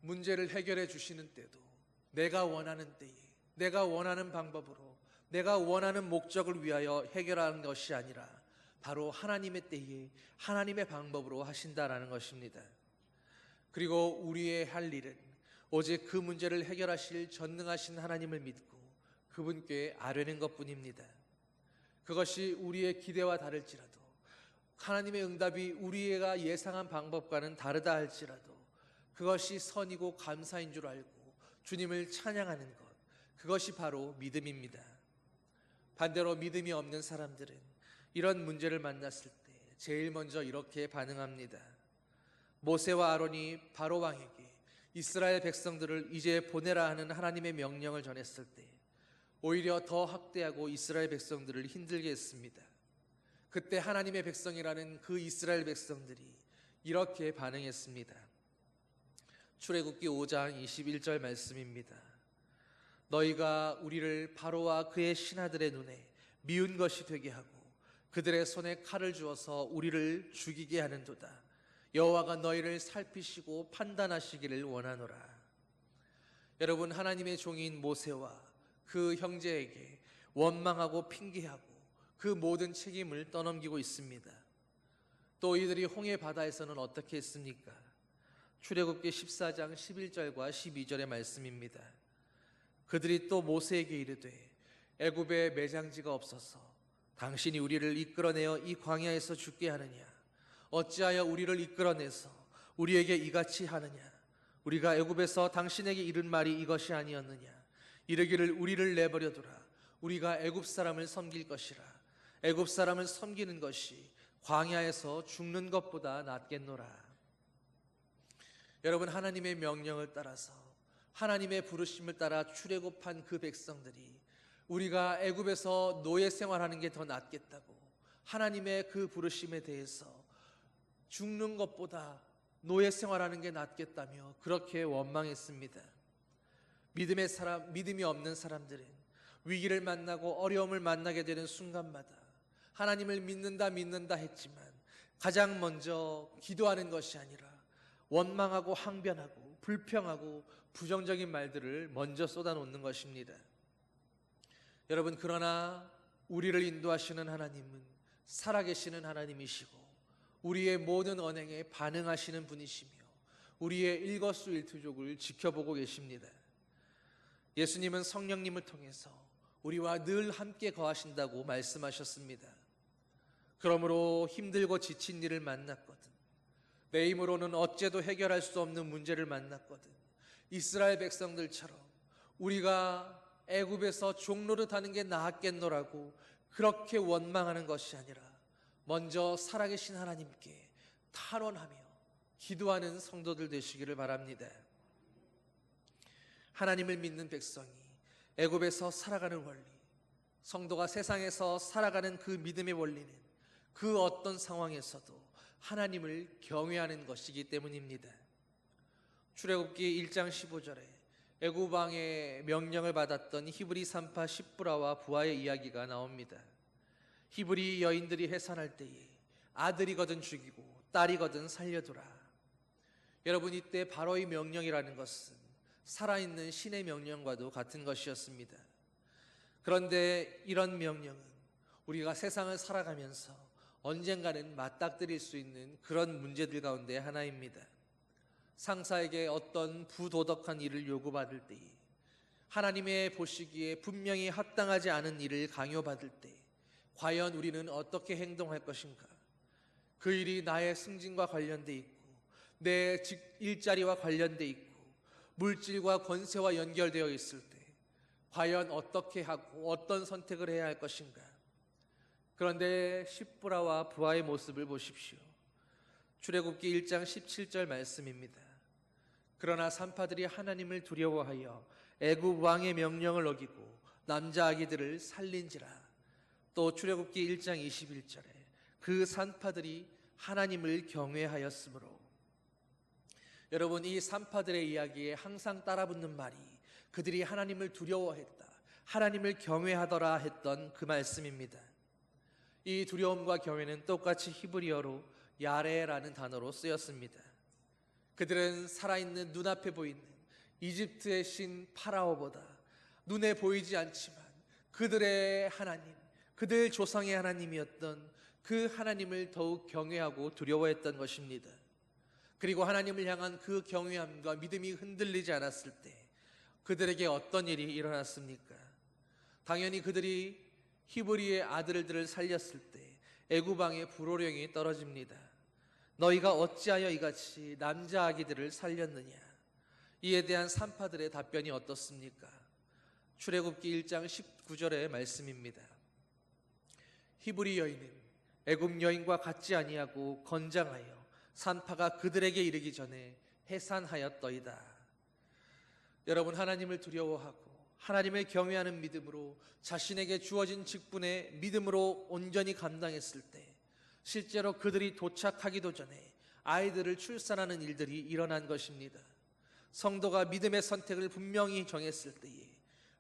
문제를 해결해 주시는 때도 내가 원하는 때에, 내가 원하는 방법으로, 내가 원하는 목적을 위하여 해결하는 것이 아니라 바로 하나님의 때에 하나님의 방법으로 하신다라는 것입니다. 그리고 우리의 할 일은 오직 그 문제를 해결하실 전능하신 하나님을 믿고 그분께 아뢰는 것뿐입니다. 그것이 우리의 기대와 다를지라도, 하나님의 응답이 우리가 예상한 방법과는 다르다 할지라도 그것이 선이고 감사인 줄 알고 주님을 찬양하는 것, 그것이 바로 믿음입니다. 반대로 믿음이 없는 사람들은 이런 문제를 만났을 때 제일 먼저 이렇게 반응합니다. 모세와 아론이 바로 왕에게 이스라엘 백성들을 이제 보내라 하는 하나님의 명령을 전했을 때 오히려 더 학대하고 이스라엘 백성들을 힘들게 했습니다. 그때 하나님의 백성이라는 그 이스라엘 백성들이 이렇게 반응했습니다. 출애굽기 5장 21절 말씀입니다. 너희가 우리를 바로와 그의 신하들의 눈에 미운 것이 되게 하고 그들의 손에 칼을 주어서 우리를 죽이게 하는도다. 여호와가 너희를 살피시고 판단하시기를 원하노라. 여러분, 하나님의 종인 모세와 그 형제에게 원망하고 핑계하고 그 모든 책임을 떠넘기고 있습니다. 또 이들이 홍해 바다에서는 어떻게 했습니까? 출애굽기 14장 11절과 12절의 말씀입니다. 그들이 또 모세에게 이르되 애굽에 매장지가 없어서 당신이 우리를 이끌어내어 이 광야에서 죽게 하느냐? 어찌하여 우리를 이끌어내서 우리에게 이같이 하느냐? 우리가 애굽에서 당신에게 이른 말이 이것이 아니었느냐? 이르기를 우리를 내버려두라. 우리가 애굽 사람을 섬길 것이라. 애굽 사람을 섬기는 것이 광야에서 죽는 것보다 낫겠노라. 여러분, 하나님의 명령을 따라서 하나님의 부르심을 따라 출애굽한 그 백성들이 우리가 애굽에서 노예 생활하는 게 더 낫겠다고 하나님의 그 부르심에 대해서 죽는 것보다 노예 생활하는 게 낫겠다며 그렇게 원망했습니다. 믿음이 없는 사람들은 위기를 만나고 어려움을 만나게 되는 순간마다 하나님을 믿는다 했지만 가장 먼저 기도하는 것이 아니라 원망하고 항변하고 불평하고 부정적인 말들을 먼저 쏟아놓는 것입니다. 여러분, 그러나 우리를 인도하시는 하나님은 살아계시는 하나님이시고 우리의 모든 언행에 반응하시는 분이시며 우리의 일거수일투족을 지켜보고 계십니다. 예수님은 성령님을 통해서 우리와 늘 함께 거하신다고 말씀하셨습니다. 그러므로 힘들고 지친 일을 만났거든, 내 힘으로는 어째도 해결할 수 없는 문제를 만났거든, 이스라엘 백성들처럼 우리가 애굽에서 종노릇하는 게 나았겠노라고 그렇게 원망하는 것이 아니라 먼저 살아계신 하나님께 탄원하며 기도하는 성도들 되시기를 바랍니다. 하나님을 믿는 백성이 애굽에서 살아가는 원리, 성도가 세상에서 살아가는 그 믿음의 원리는 그 어떤 상황에서도 하나님을 경외하는 것이기 때문입니다. 출애굽기 1장 15절에 애굽 왕의 명령을 받았던 히브리 산파 십부라와 부하의 이야기가 나옵니다. 히브리 여인들이 해산할 때에 아들이거든 죽이고 딸이거든 살려두라. 여러분, 이때 바로의 명령이라는 것은 살아있는 신의 명령과도 같은 것이었습니다. 그런데 이런 명령은 우리가 세상을 살아가면서 언젠가는 맞닥뜨릴 수 있는 그런 문제들 가운데 하나입니다. 상사에게 어떤 부도덕한 일을 요구받을 때에, 하나님의 보시기에 분명히 합당하지 않은 일을 강요받을 때 과연 우리는 어떻게 행동할 것인가? 그 일이 나의 승진과 관련돼 있고 내 일자리와 관련돼 있고 물질과 권세와 연결되어 있을 때 과연 어떻게 하고 어떤 선택을 해야 할 것인가? 그런데 십부라와 부하의 모습을 보십시오. 출애굽기 1장 17절 말씀입니다. 그러나 산파들이 하나님을 두려워하여 애굽 왕의 명령을 어기고 남자 아기들을 살린지라. 또 출애굽기 1장 21절에 그 산파들이 하나님을 경외하였으므로. 여러분, 이 산파들의 이야기에 항상 따라붙는 말이 그들이 하나님을 두려워했다, 하나님을 경외하더라 했던 그 말씀입니다. 이 두려움과 경외는 똑같이 히브리어로 야레라는 단어로 쓰였습니다. 그들은 살아있는 눈앞에 보이는 이집트의 신 파라오보다 눈에 보이지 않지만 그들의 하나님, 그들 조상의 하나님이었던 그 하나님을 더욱 경외하고 두려워했던 것입니다. 그리고 하나님을 향한 그 경외함과 믿음이 흔들리지 않았을 때 그들에게 어떤 일이 일어났습니까? 당연히 그들이 히브리의 아들들을 살렸을 때 애굽 왕의 불호령이 떨어집니다. 너희가 어찌하여 이같이 남자 아기들을 살렸느냐? 이에 대한 산파들의 답변이 어떻습니까? 출애굽기 1장 19절의 말씀입니다. 히브리 여인은 애굽 여인과 같지 아니하고 건장하여 산파가 그들에게 이르기 전에 해산하였더이다. 여러분, 하나님을 두려워하고 하나님을 경외하는 믿음으로 자신에게 주어진 직분에 믿음으로 온전히 감당했을 때 실제로 그들이 도착하기도 전에 아이들을 출산하는 일들이 일어난 것입니다. 성도가 믿음의 선택을 분명히 정했을 때에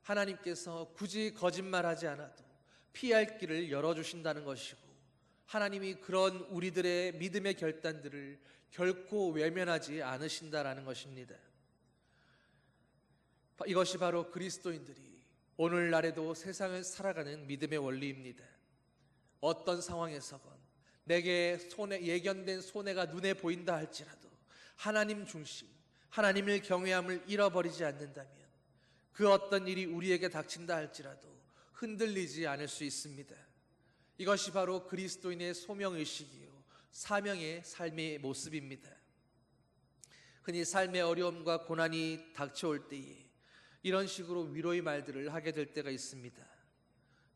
하나님께서 굳이 거짓말하지 않아도 피할 길을 열어주신다는 것이고, 하나님이 그런 우리들의 믿음의 결단들을 결코 외면하지 않으신다라는 것입니다. 이것이 바로 그리스도인들이 오늘날에도 세상을 살아가는 믿음의 원리입니다. 어떤 상황에서건 내게 예견된 손해가 눈에 보인다 할지라도 하나님 중심, 하나님을 경외함을 잃어버리지 않는다면 그 어떤 일이 우리에게 닥친다 할지라도 흔들리지 않을 수 있습니다. 이것이 바로 그리스도인의 소명의식이요 사명의 삶의 모습입니다. 흔히 삶의 어려움과 고난이 닥쳐올 때에 이런 식으로 위로의 말들을 하게 될 때가 있습니다.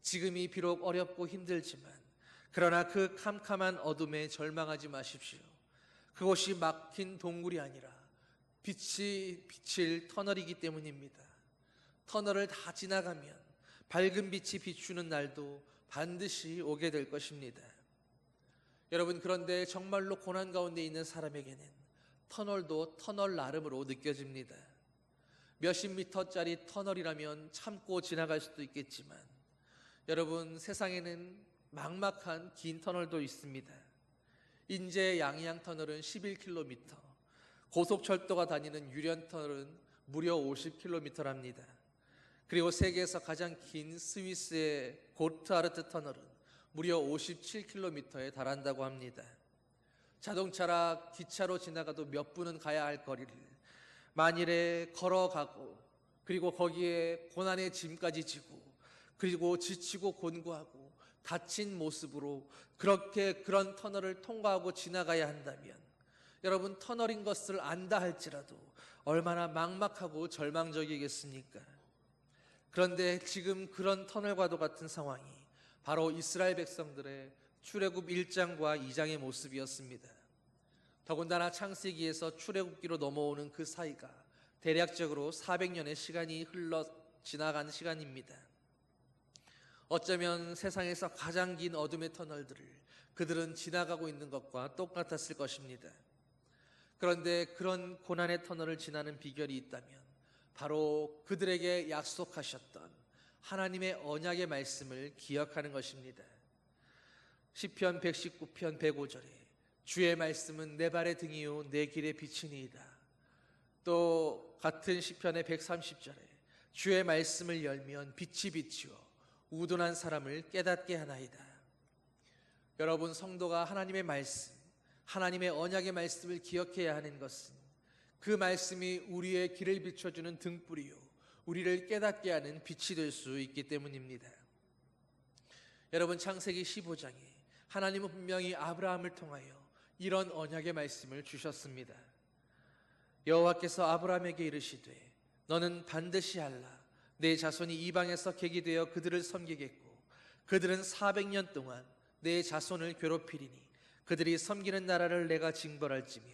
지금이 비록 어렵고 힘들지만 그러나 그 캄캄한 어둠에 절망하지 마십시오. 그곳이 막힌 동굴이 아니라 빛이 비칠 터널이기 때문입니다. 터널을 다 지나가면 밝은 빛이 비추는 날도 반드시 오게 될 것입니다. 여러분, 그런데 정말로 고난 가운데 있는 사람에게는 터널도 터널 나름으로 느껴집니다. 몇십 미터짜리 터널이라면 참고 지나갈 수도 있겠지만 여러분, 세상에는 막막한 긴 터널도 있습니다. 인제 양양 터널은 11km, 고속철도가 다니는 유련 터널은 무려 50km랍니다. 그리고 세계에서 가장 긴 스위스의 고트하르트 터널은 무려 57km에 달한다고 합니다. 자동차라 기차로 지나가도 몇 분은 가야 할 거리를 만일에 걸어가고 그리고 거기에 고난의 짐까지 지고 그리고 지치고 곤고하고 다친 모습으로 그렇게 그런 터널을 통과하고 지나가야 한다면 여러분, 터널인 것을 안다 할지라도 얼마나 막막하고 절망적이겠습니까? 그런데 지금 그런 터널과도 같은 상황이 바로 이스라엘 백성들의 출애굽 1장과 2장의 모습이었습니다. 더군다나 창세기에서 출애굽기로 넘어오는 그 사이가 대략적으로 400년의 시간이 흘러 지나간 시간입니다. 어쩌면 세상에서 가장 긴 어둠의 터널들을 그들은 지나가고 있는 것과 똑같았을 것입니다. 그런데 그런 고난의 터널을 지나는 비결이 있다면 바로 그들에게 약속하셨던 하나님의 언약의 말씀을 기억하는 것입니다. 시편 119편 105절에 주의 말씀은 내 발의 등이요 내 길의 빛이니이다. 또 같은 시편의 130절에 주의 말씀을 열면 빛이 비치어 우둔한 사람을 깨닫게 하나이다. 여러분, 성도가 하나님의 말씀, 하나님의 언약의 말씀을 기억해야 하는 것은 그 말씀이 우리의 길을 비춰주는 등불이요 우리를 깨닫게 하는 빛이 될 수 있기 때문입니다. 여러분, 창세기 15장에 하나님은 분명히 아브라함을 통하여 이런 언약의 말씀을 주셨습니다. 여호와께서 아브라함에게 이르시되 너는 반드시 알라. 내 자손이 이방에서 객이 되어 그들을 섬기겠고 그들은 400년 동안 내 자손을 괴롭히리니 그들이 섬기는 나라를 내가 징벌할지며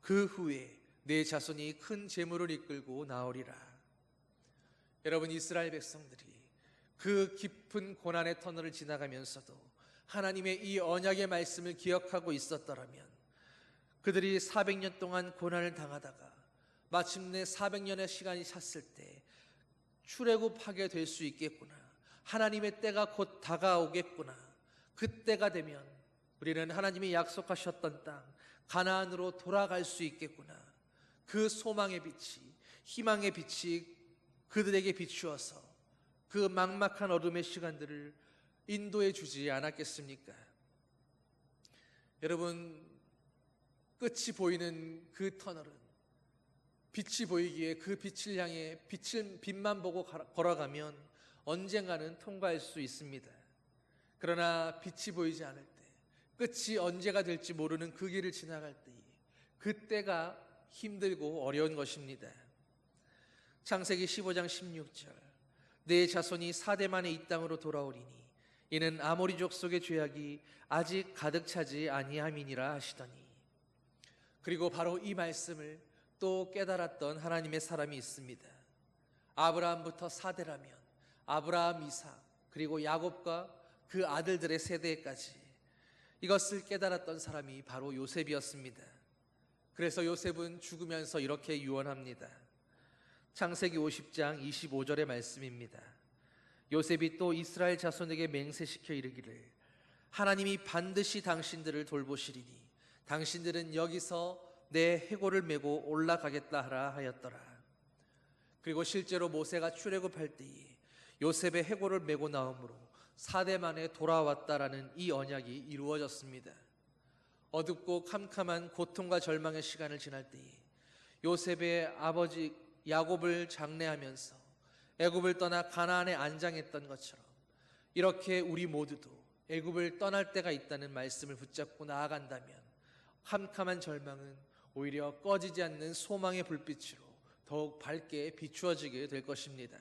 그 후에 내 자손이 큰 재물을 이끌고 나오리라. 여러분, 이스라엘 백성들이 그 깊은 고난의 터널을 지나가면서도 하나님의 이 언약의 말씀을 기억하고 있었더라면 그들이 400년 동안 고난을 당하다가 마침내 400년의 시간이 찼을 때 출애굽하게 될 수 있겠구나. 하나님의 때가 곧 다가오겠구나. 그때가 되면 우리는 하나님이 약속하셨던 땅 가나안으로 돌아갈 수 있겠구나. 그 소망의 빛이, 희망의 빛이 그들에게 비추어서 그 막막한 어둠의 시간들을 인도해 주지 않았겠습니까? 여러분, 끝이 보이는 그 터널은 빛이 보이기에 그 빛을 향해 빛만 보고 걸어가면 언젠가는 통과할 수 있습니다. 그러나 빛이 보이지 않을 때, 끝이 언제가 될지 모르는 그 길을 지나갈 때, 그때가 힘들고 어려운 것입니다. 창세기 15장 16절, 내 자손이 4대 만에 이 땅으로 돌아오리니 이는 아모리 족속의 죄악이 아직 가득 차지 아니함이니라 하시더니, 그리고 바로 이 말씀을 또 깨달았던 하나님의 사람이 있습니다. 아브라함부터 4대라면 아브라함, 이삭, 그리고 야곱과 그 아들들의 세대까지 이것을 깨달았던 사람이 바로 요셉이었습니다. 그래서 요셉은 죽으면서 이렇게 유언합니다. 창세기 50장 25절의 말씀입니다. 요셉이 또 이스라엘 자손에게 맹세시켜 이르기를 하나님이 반드시 당신들을 돌보시리니 당신들은 여기서 내 해골을 메고 올라가겠다 하라 하였더라. 그리고 실제로 모세가 출애굽할 때에 요셉의 해골을 메고 나옴으로 4대 만에 돌아왔다라는 이 언약이 이루어졌습니다. 어둡고 캄캄한 고통과 절망의 시간을 지날 때에 요셉의 아버지 야곱을 장례하면서 애굽을 떠나 가나안에 안장했던 것처럼 이렇게 우리 모두도 애굽을 떠날 때가 있다는 말씀을 붙잡고 나아간다면 캄캄한 절망은 오히려 꺼지지 않는 소망의 불빛으로 더욱 밝게 비추어지게 될 것입니다.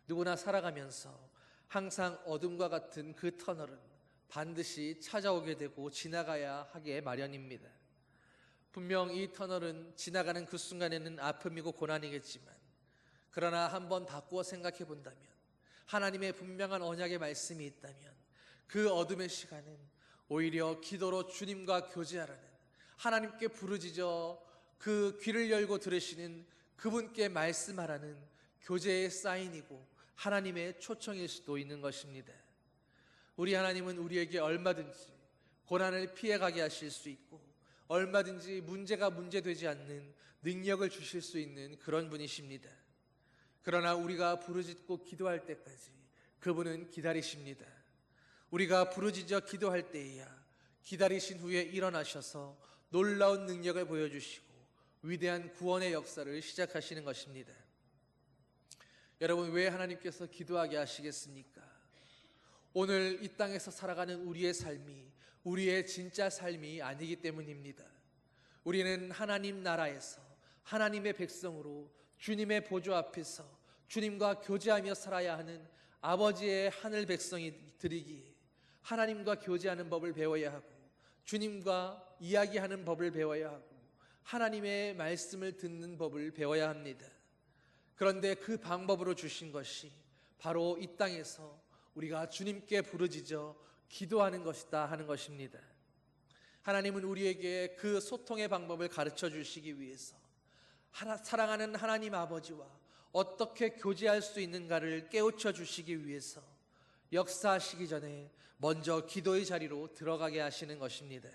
누구나 살아가면서 항상 어둠과 같은 그 터널은 반드시 찾아오게 되고 지나가야 하게 마련입니다. 분명 이 터널은 지나가는 그 순간에는 아픔이고 고난이겠지만, 그러나 한번 바꾸어 생각해 본다면, 하나님의 분명한 언약의 말씀이 있다면 그 어둠의 시간은 오히려 기도로 주님과 교제하라는, 하나님께 부르짖어 그 귀를 열고 들으시는 그분께 말씀하라는 교제의 사인이고 하나님의 초청일 수도 있는 것입니다. 우리 하나님은 우리에게 얼마든지 고난을 피해가게 하실 수 있고 얼마든지 문제가 문제되지 않는 능력을 주실 수 있는 그런 분이십니다. 그러나 우리가 부르짖고 기도할 때까지 그분은 기다리십니다. 우리가 부르짖어 기도할 때에야 기다리신 후에 일어나셔서 놀라운 능력을 보여주시고 위대한 구원의 역사를 시작하시는 것입니다. 여러분, 왜 하나님께서 기도하게 하시겠습니까? 오늘 이 땅에서 살아가는 우리의 삶이 우리의 진짜 삶이 아니기 때문입니다. 우리는 하나님 나라에서 하나님의 백성으로 주님의 보좌 앞에서 주님과 교제하며 살아야 하는 아버지의 하늘 백성이들이기에 하나님과 교제하는 법을 배워야 하고 주님과 이야기하는 법을 배워야 하고 하나님의 말씀을 듣는 법을 배워야 합니다. 그런데 그 방법으로 주신 것이 바로 이 땅에서 우리가 주님께 부르짖어 기도하는 것이다 하는 것입니다. 하나님은 우리에게 그 소통의 방법을 가르쳐 주시기 위해서 사랑하는 하나님 아버지와 어떻게 교제할 수 있는가를 깨우쳐 주시기 위해서 역사하시기 전에 먼저 기도의 자리로 들어가게 하시는 것입니다.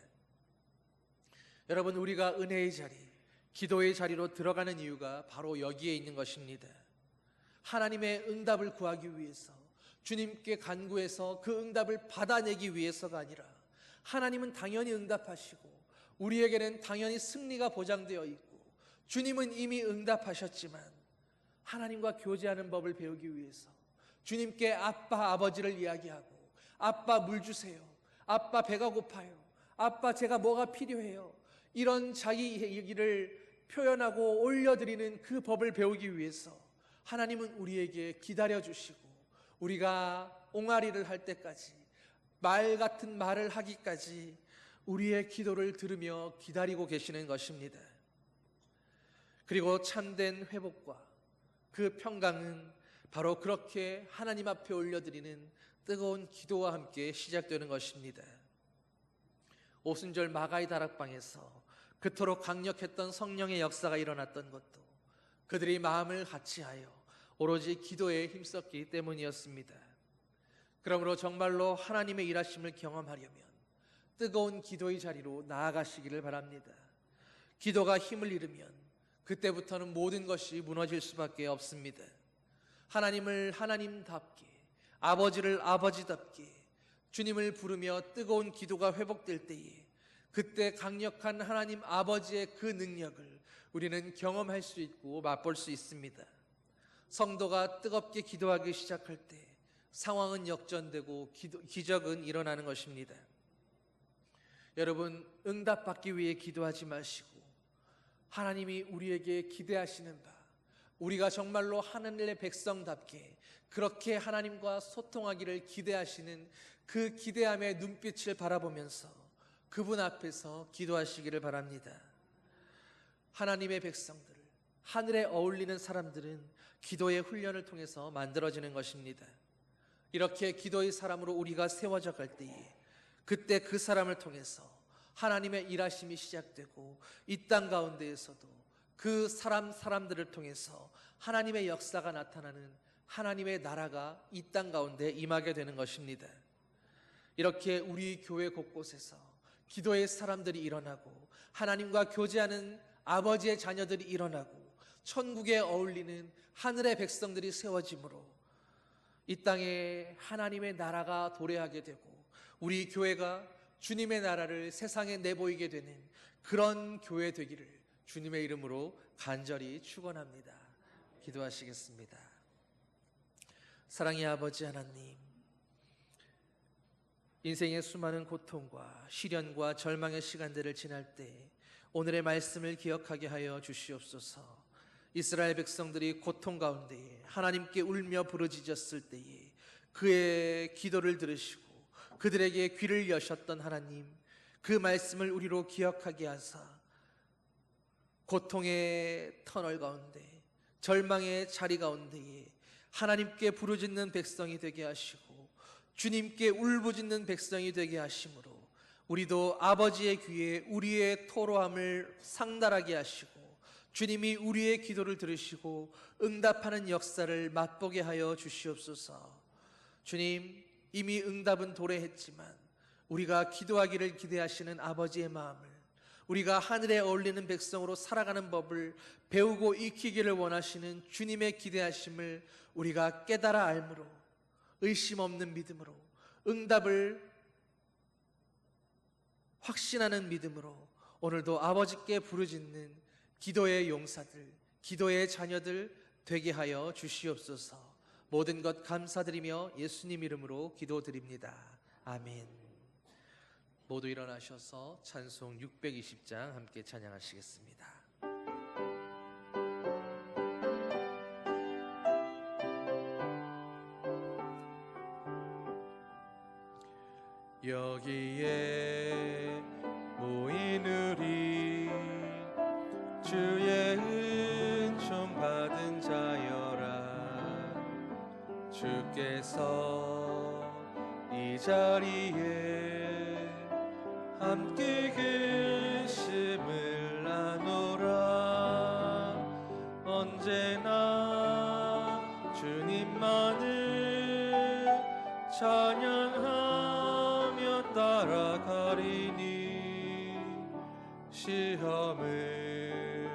여러분, 우리가 은혜의 자리, 기도의 자리로 들어가는 이유가 바로 여기에 있는 것입니다. 하나님의 응답을 구하기 위해서, 주님께 간구해서 그 응답을 받아내기 위해서가 아니라 하나님은 당연히 응답하시고 우리에게는 당연히 승리가 보장되어 있고 주님은 이미 응답하셨지만 하나님과 교제하는 법을 배우기 위해서 주님께 아빠, 아버지를 이야기하고 아빠 물 주세요, 아빠 배가 고파요. 아빠 제가 뭐가 필요해요. 이런 자기 얘기를 표현하고 올려드리는 그 법을 배우기 위해서 하나님은 우리에게 기다려주시고 우리가 옹알이를 할 때까지 말 같은 말을 하기까지 우리의 기도를 들으며 기다리고 계시는 것입니다. 그리고 참된 회복과 그 평강은 바로 그렇게 하나님 앞에 올려드리는 뜨거운 기도와 함께 시작되는 것입니다. 오순절 마가의 다락방에서 그토록 강력했던 성령의 역사가 일어났던 것도 그들이 마음을 같이하여 오로지 기도에 힘썼기 때문이었습니다. 그러므로 정말로 하나님의 일하심을 경험하려면 뜨거운 기도의 자리로 나아가시기를 바랍니다. 기도가 힘을 잃으면 그때부터는 모든 것이 무너질 수밖에 없습니다. 하나님을 하나님답게, 아버지를 아버지답게 주님을 부르며 뜨거운 기도가 회복될 때에 그때 강력한 하나님 아버지의 그 능력을 우리는 경험할 수 있고 맛볼 수 있습니다. 성도가 뜨겁게 기도하기 시작할 때 상황은 역전되고 기적은 일어나는 것입니다. 여러분, 응답받기 위해 기도하지 마시고 하나님이 우리에게 기대하시는 바, 우리가 정말로 하늘의 백성답게 그렇게 하나님과 소통하기를 기대하시는 그 기대함의 눈빛을 바라보면서 그분 앞에서 기도하시기를 바랍니다. 하나님의 백성들, 하늘에 어울리는 사람들은 기도의 훈련을 통해서 만들어지는 것입니다. 이렇게 기도의 사람으로 우리가 세워져 갈 때에 그때 그 사람을 통해서 하나님의 일하심이 시작되고 이 땅 가운데에서도 그 사람들을 통해서 하나님의 역사가 나타나는 하나님의 나라가 이 땅 가운데 임하게 되는 것입니다. 이렇게 우리 교회 곳곳에서 기도의 사람들이 일어나고 하나님과 교제하는 아버지의 자녀들이 일어나고 천국에 어울리는 하늘의 백성들이 세워지므로 이 땅에 하나님의 나라가 도래하게 되고 우리 교회가 주님의 나라를 세상에 내보이게 되는 그런 교회 되기를 주님의 이름으로 간절히 축원합니다. 기도하시겠습니다. 사랑의 아버지 하나님, 인생의 수많은 고통과 시련과 절망의 시간들을 지날 때 오늘의 말씀을 기억하게 하여 주시옵소서. 이스라엘 백성들이 고통 가운데에 하나님께 울며 부르짖었을 때에 그의 기도를 들으시고 그들에게 귀를 여셨던 하나님, 그 말씀을 우리로 기억하게 하사 고통의 터널 가운데, 절망의 자리 가운데에 하나님께 부르짖는 백성이 되게 하시고 주님께 울부짖는 백성이 되게 하심으로 우리도 아버지의 귀에 우리의 토로함을 상달하게 하시고 주님이 우리의 기도를 들으시고 응답하는 역사를 맛보게 하여 주시옵소서. 주님, 이미 응답은 도래했지만 우리가 기도하기를 기대하시는 아버지의 마음을, 우리가 하늘에 어울리는 백성으로 살아가는 법을 배우고 익히기를 원하시는 주님의 기대하심을 우리가 깨달아 알므로 의심 없는 믿음으로 응답을 확신하는 믿음으로 오늘도 아버지께 부르짖는 기도의 용사들, 기도의 자녀들 되게 하여 주시옵소서. 모든 것 감사드리며 예수님 이름으로 기도드립니다. 아멘. 모두 일어나셔서 찬송 620장 함께 찬양하시겠습니다. 여기에 모인 우리 주의 은총 받은 자여라. 주께서 이 자리에 함께 계심을 아노라. 언제나 주님만을 찬양하며 따라가리니 시험을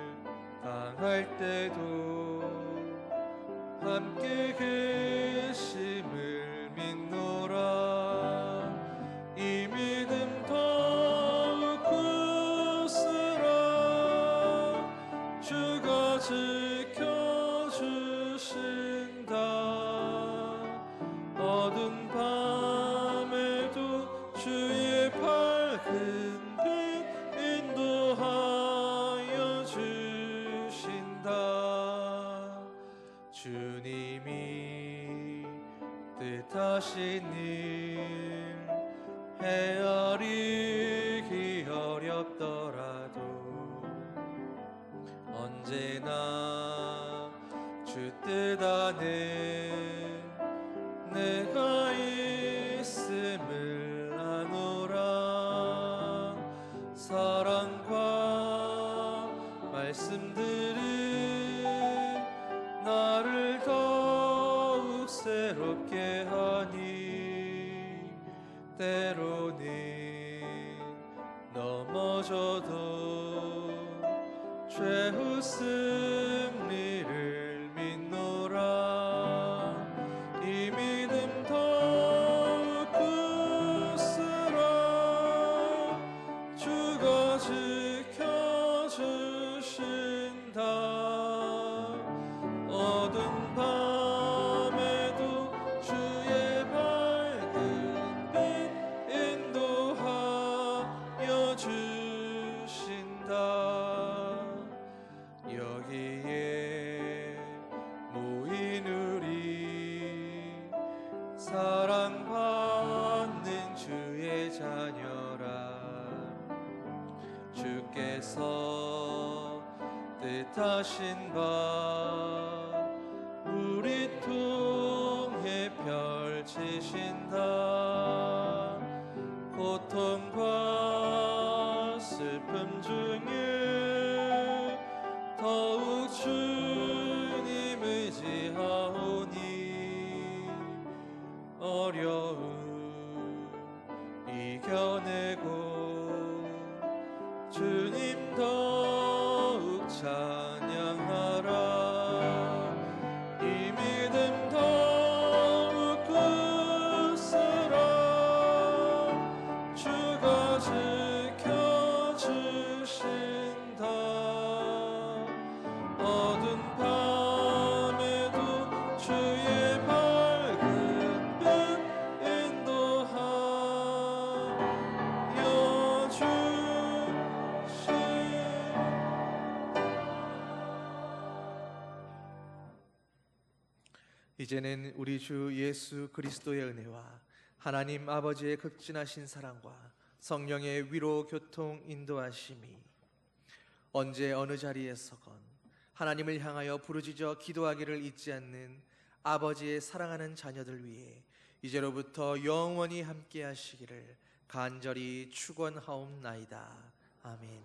당할 때도 함께 계심을 믿노라. 이 믿음 더욱 굳으라. 주가 지켜주신다. 어두운 밤에도 주의 뜻하신 일 헤아리기 어렵더라도 언제나 주 뜻 안에 내가 있음을 아노라. 사랑과 말씀들은 나를 더욱 새롭게 하니 때로는 넘어져도 최후 승리를 믿노라. 이 믿음 더욱 굳으라. 주가 지켜주신다. 어두운 밤에도 주의 밝은 빛 인도하여 주신다. 여기에 모인 우리 사랑받는 주의 자녀라. 주께서 뜻하신 바 우리 통해 펼치신다. 고통과 슬픔 중에 더욱 주님 의지하오니 어려움 이겨내고 주님 더욱 찬양하라. 이 믿음 더욱 굳으라. 주가 지켜주신다. 어두운 밤에도 주의 밝은 빛 인도하여 이제는 우리 주 예수 그리스도의 은혜와 하나님 아버지의 극진하신 사랑과 성령의 위로 교통 인도하심이 언제 어느 자리에서건 하나님을 향하여 부르짖어 기도하기를 잊지 않는 아버지의 사랑하는 자녀들 위해 이제로부터 영원히 함께 하시기를 간절히 축원하옵나이다. 아멘.